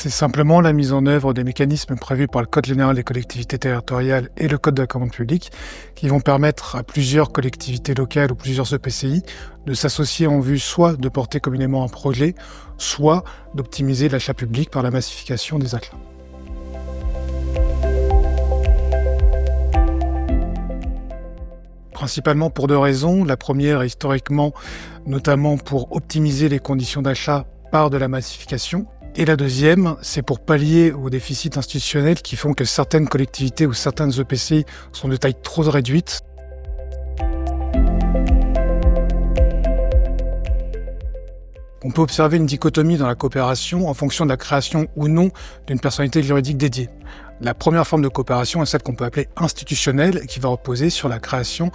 C'est simplement la mise en œuvre des mécanismes prévus par le Code général des collectivités territoriales et le Code de la commande publique qui vont permettre à plusieurs collectivités locales ou plusieurs EPCI de s'associer en vue soit de porter communément un projet, soit d'optimiser l'achat public par la massification des achats. Principalement pour deux raisons. La première, historiquement, notamment pour optimiser les conditions d'achat par de la massification. Et la deuxième, c'est pour pallier aux déficits institutionnels qui font que certaines collectivités ou certaines EPCI sont de taille trop réduite. On peut observer une dichotomie dans la coopération en fonction de la création ou non d'une personnalité juridique dédiée. La première forme de coopération est celle qu'on peut appeler institutionnelle et qui va reposer sur la création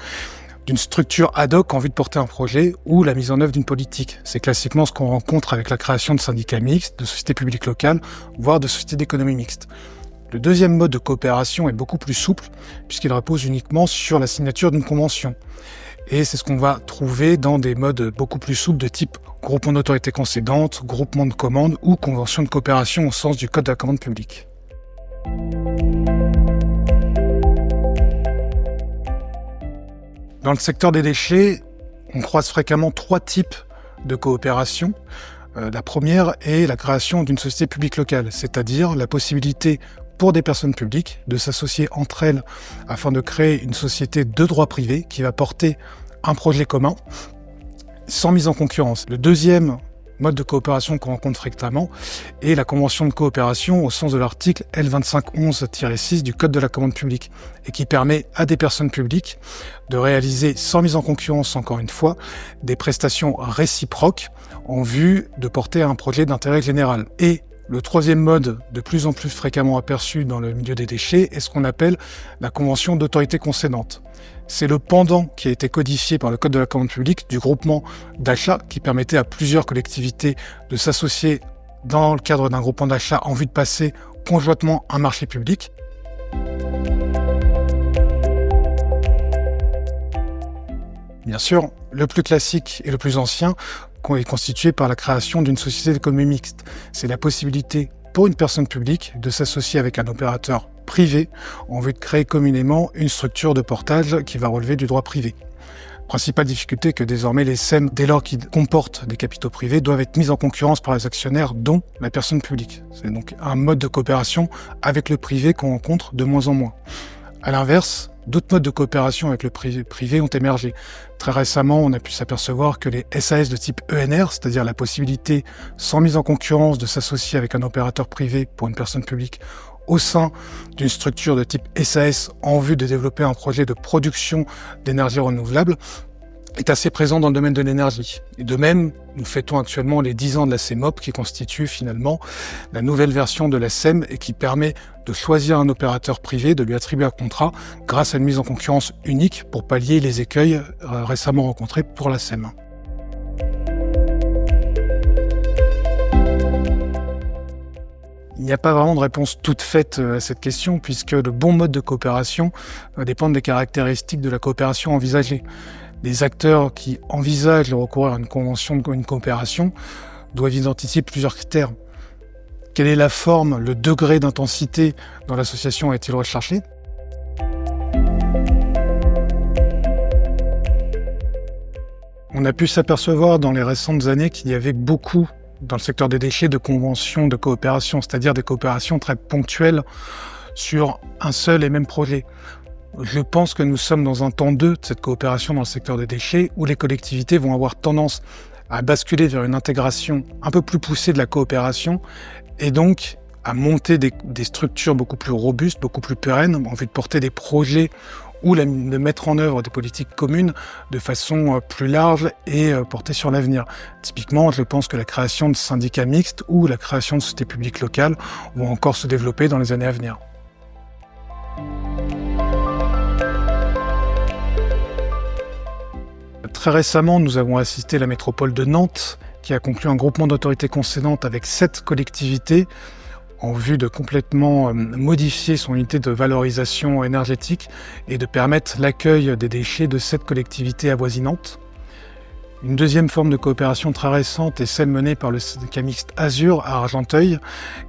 d'une structure ad hoc en vue de porter un projet ou la mise en œuvre d'une politique. C'est classiquement ce qu'on rencontre avec la création de syndicats mixtes, de sociétés publiques locales, voire de sociétés d'économie mixte. Le deuxième mode de coopération est beaucoup plus souple puisqu'il repose uniquement sur la signature d'une convention. Et c'est ce qu'on va trouver dans des modes beaucoup plus souples de type groupement d'autorités concédantes, groupement de commandes ou convention de coopération au sens du Code de la commande publique. Dans le secteur des déchets, on croise fréquemment trois types de coopération. La première est la création d'une société publique locale, c'est-à-dire la possibilité pour des personnes publiques de s'associer entre elles afin de créer une société de droit privé qui va porter un projet commun sans mise en concurrence. Le deuxième mode de coopération qu'on rencontre fréquemment est la convention de coopération au sens de l'article L2511-6 du Code de la commande publique et qui permet à des personnes publiques de réaliser sans mise en concurrence, encore une fois, des prestations réciproques en vue de porter un projet d'intérêt général. Et le troisième mode, de plus en plus fréquemment aperçu dans le milieu des déchets, est ce qu'on appelle la convention d'autorité concédante. C'est le pendant qui a été codifié par le Code de la commande publique du groupement d'achat qui permettait à plusieurs collectivités de s'associer dans le cadre d'un groupement d'achat en vue de passer conjointement un marché public. Bien sûr, le plus classique et le plus ancien est constitué par la création d'une société d'économie mixte. C'est la possibilité pour une personne publique de s'associer avec un opérateur privé en vue de créer communément une structure de portage qui va relever du droit privé. Principale difficulté que désormais les SEM, dès lors qu'ils comportent des capitaux privés, doivent être mis en concurrence par les actionnaires, dont la personne publique. C'est donc un mode de coopération avec le privé qu'on rencontre de moins en moins. À l'inverse, d'autres modes de coopération avec le privé ont émergé. Très récemment, on a pu s'apercevoir que les SAS de type ENR, c'est-à-dire la possibilité, sans mise en concurrence, de s'associer avec un opérateur privé pour une personne publique au sein d'une structure de type SAS en vue de développer un projet de production d'énergie renouvelable, est assez présent dans le domaine de l'énergie. Et de même, nous fêtons actuellement les 10 ans de la CEMOP qui constitue finalement la nouvelle version de la SEM et qui permet de choisir un opérateur privé, de lui attribuer un contrat grâce à une mise en concurrence unique pour pallier les écueils récemment rencontrés pour la SEM. Il n'y a pas vraiment de réponse toute faite à cette question puisque le bon mode de coopération va dépendre des caractéristiques de la coopération envisagée. Les acteurs qui envisagent de recourir à une convention de coopération doivent identifier plusieurs critères. Quelle est la forme, le degré d'intensité dans l'association est-il recherché? On a pu s'apercevoir dans les récentes années qu'il y avait beaucoup, dans le secteur des déchets, de conventions de coopération, c'est-à-dire des coopérations très ponctuelles sur un seul et même projet. Je pense que nous sommes dans un temps 2 de cette coopération dans le secteur des déchets où les collectivités vont avoir tendance à basculer vers une intégration un peu plus poussée de la coopération et donc à monter des structures beaucoup plus robustes, beaucoup plus pérennes, en vue de porter des projets ou de mettre en œuvre des politiques communes de façon plus large et portée sur l'avenir. Typiquement, je pense que la création de syndicats mixtes ou la création de sociétés publiques locales vont encore se développer dans les années à venir. Très récemment, nous avons assisté à la métropole de Nantes qui a conclu un groupement d'autorités concédantes avec 7 collectivités en vue de complètement modifier son unité de valorisation énergétique et de permettre l'accueil des déchets de 7 collectivités avoisinantes. Une deuxième forme de coopération très récente est celle menée par le syndicat mixte Azur à Argenteuil,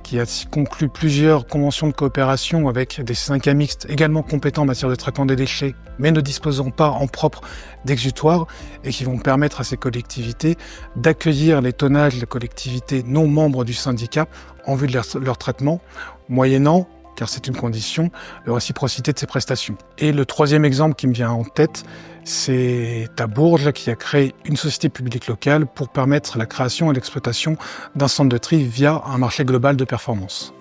qui a conclu plusieurs conventions de coopération avec des syndicats mixtes également compétents en matière de traitement des déchets, mais ne disposant pas en propre d'exutoire, et qui vont permettre à ces collectivités d'accueillir les tonnages de collectivités non membres du syndicat en vue de leur traitement, moyennant, car c'est une condition, de réciprocité de ces prestations. Et le troisième exemple qui me vient en tête, c'est à Bourges qui a créé une société publique locale pour permettre la création et l'exploitation d'un centre de tri via un marché global de performance.